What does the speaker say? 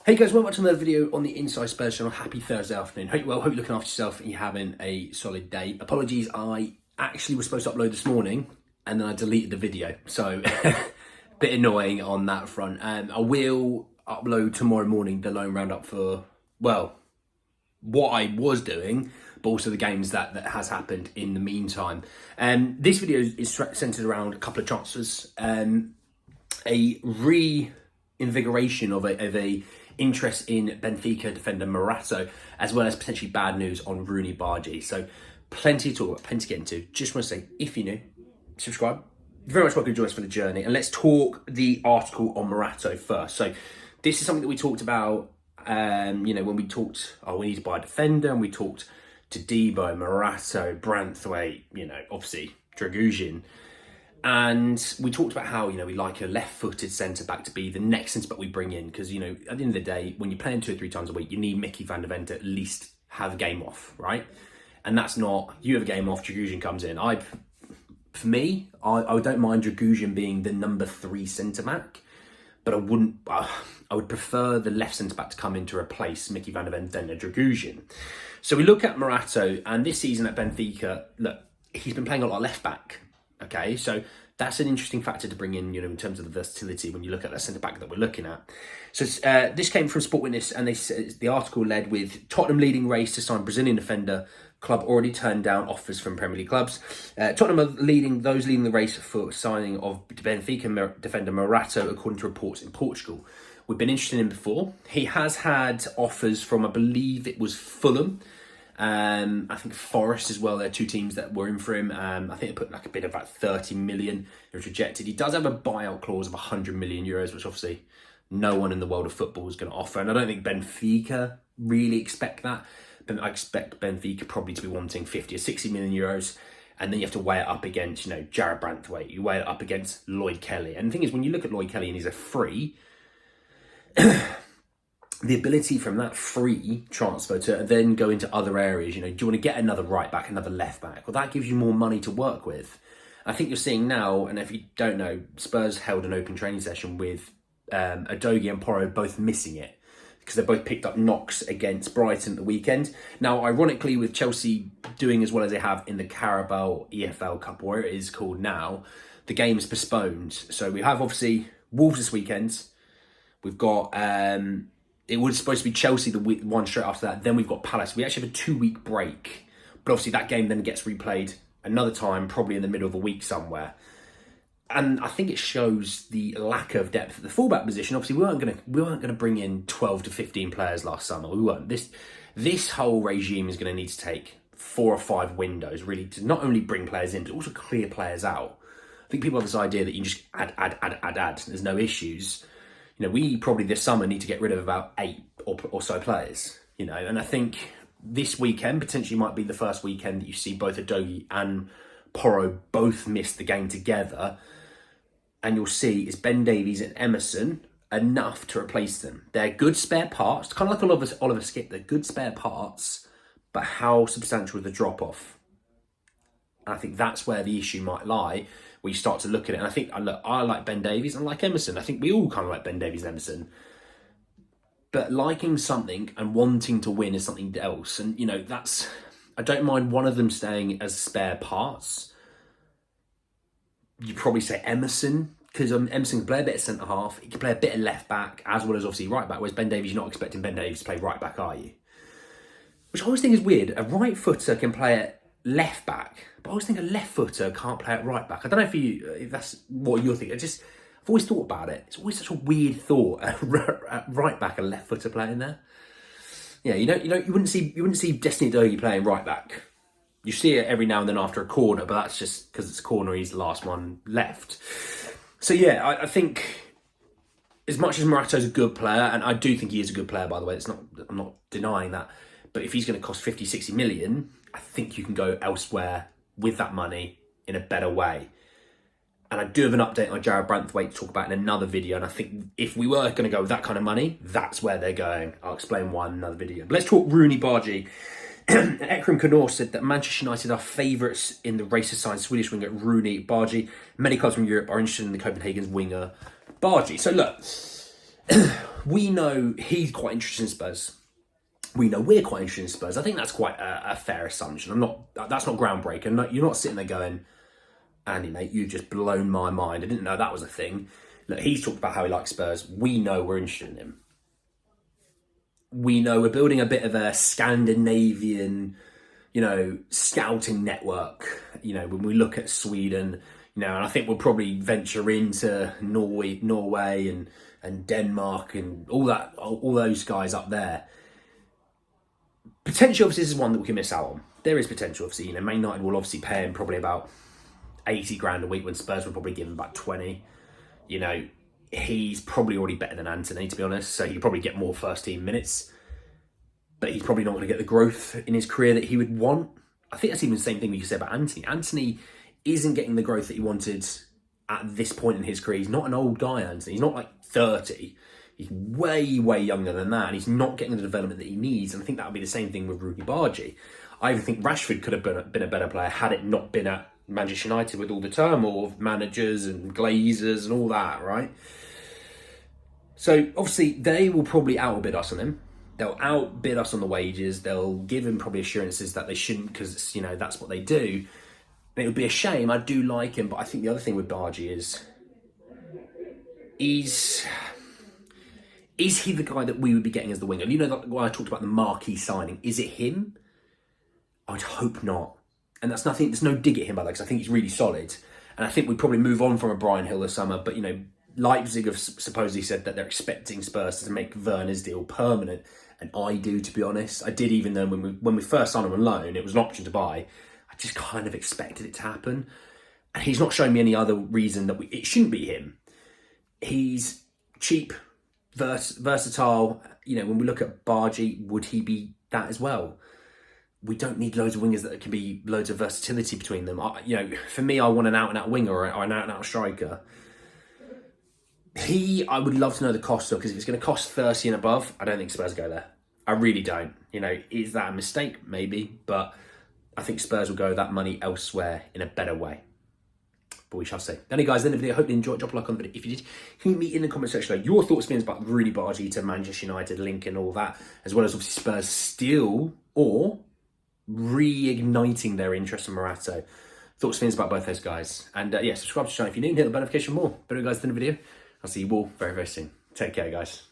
Hey guys, welcome back to another video on the Inside Spurs channel. Happy Thursday afternoon. Hope you're looking after yourself and you're having a solid day. Apologies, I actually was supposed to upload this morning and then I deleted the video. So, bit annoying on that front. I will upload tomorrow morning the loan roundup for, well, what I was doing, but also the games that has happened in the meantime. This video is centered around a couple of transfers. A reinvigoration of a interest in Benfica defender Morato, as well as potentially bad news on Roony Bardghji. So plenty to talk about, plenty to get into. Just want to say, if you're new, subscribe. Very much welcome to join us for the journey. And let's talk the article on Morato first. So this is something that we talked about, when we talked, we need to buy a defender, and we talked to Debo, Morato, Branthwaite, obviously Dragujin. And we talked about how, we like a left-footed centre-back to be the next centre-back we bring in. Because, at the end of the day, when you're playing 2 or 3 times a week, you need Mickey van der Ven to at least have a game off, right? And that's not, you have a game off, Dragujin comes in. I don't mind Dragujin being the number 3 centre-back. But I would prefer the left centre-back to come in to replace Mickey van der Ven than a Dragujin. So we look at Morato, and this season at Benfica, look, he's been playing a lot of left-back. Okay, so that's an interesting factor to bring in, in terms of the versatility when you look at the centre-back that we're looking at. So this came from Sport Witness, and the article led with Tottenham leading race to sign Brazilian defender. Club already turned down offers from Premier League clubs. Tottenham are leading the race for signing of Benfica defender Morato, according to reports in Portugal. We've been interested in him before. He has had offers from, I believe it was Fulham. I think Forest as well. They're 2 teams that were in for him. I think they put like a bid of about 30 million. It was rejected. He does have a buyout clause of 100 million euros, which obviously no one in the world of football is going to offer. And I don't think Benfica really expect that. But I expect Benfica probably to be wanting 50 or 60 million euros. And then you have to weigh it up against, Jared Branthwaite. You weigh it up against Lloyd Kelly. And the thing is, when you look at Lloyd Kelly and he's a free, the ability from that free transfer to then go into other areas, do you want to get another right back, another left back? Well, that gives you more money to work with. I think you're seeing now, and if you don't know, Spurs held an open training session with Udogie and Porro both missing it because they both picked up knocks against Brighton at the weekend. Now, ironically, with Chelsea doing as well as they have in the Carabao EFL Cup, where it is called now, the game is postponed. So we have obviously Wolves this weekend. We've got it was supposed to be Chelsea the one straight after that. Then we've got Palace. We actually have a 2-week break. But obviously that game then gets replayed another time, probably in the middle of a week somewhere. And I think it shows the lack of depth at the fullback position. Obviously, we weren't gonna bring in 12 to 15 players last summer. We weren't. This whole regime is going to need to take 4 or 5 windows really to not only bring players in, but also clear players out. I think people have this idea that you can just add. There's no issues. We probably this summer need to get rid of about 8 or so players, and I think this weekend potentially might be the first weekend that you see both Udogie and Porro both miss the game together. And you'll see is Ben Davies and Emerson enough to replace them. They're good spare parts, kind of like Oliver Skip. They're good spare parts, but how substantial is the drop-off? And I think that's where the issue might lie, where you start to look at it. And I think, I like Ben Davies and I like Emerson. I think we all kind of like Ben Davies and Emerson. But liking something and wanting to win is something else. And, I don't mind one of them staying as spare parts. You probably say Emerson, because Emerson can play a bit of centre-half. He can play a bit of left-back, as well as obviously right-back. Whereas Ben Davies, you're not expecting Ben Davies to play right-back, are you? Which I always think is weird. A right-footer can play at left-back, but I always think a left-footer can't play at right-back. I don't know if that's what you're thinking. I've always thought about it. It's always such a weird thought. At right-back, a left-footer playing there. Yeah, you wouldn't see Destiny Udogie playing right-back. You see it every now and then after a corner, but that's just because it's a corner, he's the last one left. So yeah, I think as much as Morato's a good player, and I do think he is a good player, by the way, I'm not denying that, but if he's going to cost 50, 60 million, I think you can go elsewhere with that money in a better way. And I do have an update on Jared Branthwaite to talk about in another video, and I think if we were going to go with that kind of money, that's where they're going. I'll explain why in another video. But let's talk Roony Bardghji. Ekrem Kanor said that Manchester United are favourites in the race to sign Swedish winger Roony Bardghji. Many clubs from Europe are interested in the Copenhagen's winger Bardghji. So look, we know he's quite interested in Spurs. We know we're quite interested in Spurs. I think that's quite a fair assumption. That's not groundbreaking. You're not sitting there going, Andy, mate, you've just blown my mind. I didn't know that was a thing. Look, he's talked about how he likes Spurs. We know we're interested in him. We know we're building a bit of a Scandinavian, scouting network. When we look at Sweden, and I think we'll probably venture into Norway and Denmark and all those guys up there. Potentially, obviously, this is one that we can miss out on. There is potential, obviously. Man United will obviously pay him probably about 80 grand a week when Spurs will probably give him about 20. He's probably already better than Anthony, to be honest. So he'll probably get more first team minutes. But he's probably not going to get the growth in his career that he would want. I think that's even the same thing we could say about Anthony. Anthony isn't getting the growth that he wanted at this point in his career. He's not an old guy, Anthony. He's not like 30. He's way, way younger than that. And he's not getting the development that he needs. And I think that would be the same thing with Roony Bardghji. I even think Rashford could have been a better player had it not been at Manchester United with all the turmoil of managers and Glazers and all that, right? So, obviously, they will probably outbid us on him. They'll outbid us on the wages. They'll give him probably assurances that they shouldn't because, that's what they do. And it would be a shame. I do like him. But I think the other thing with Bardghji is he the guy that we would be getting as the winger? When I talked about the marquee signing, is it him? I'd hope not. And that's nothing. There's no dig at him by that because I think he's really solid. And I think we'd probably move on from a Brian Hill this summer. But, Leipzig have supposedly said that they're expecting Spurs to make Werner's deal permanent. And I do, to be honest. I did, even though when we first signed him on loan, it was an option to buy. I just kind of expected it to happen. And he's not showing me any other reason that it shouldn't be him. He's cheap, versatile. When we look at Bardghji, would he be that as well? We don't need loads of wingers that can be loads of versatility between them. For me, I want an out-and-out winger or an out-and-out striker. I would love to know the cost, though, because if it's going to cost 30 and above, I don't think Spurs go there. I really don't. Is that a mistake? Maybe. But I think Spurs will go that money elsewhere in a better way. But we shall see. Anyway, guys, end of the video. Hope you enjoyed. Drop a like on the video. If you did, hit me in the comment section below your thoughts, opinions about Roony Bardghji to Manchester United, link and all that, as well as obviously Spurs still or reigniting their interest in Morato. Thoughts, opinions about both those guys. And subscribe to the channel if you're new and hit the notification more. But anyway, guys, end of the video. I'll see you all very, very soon. Take care, guys.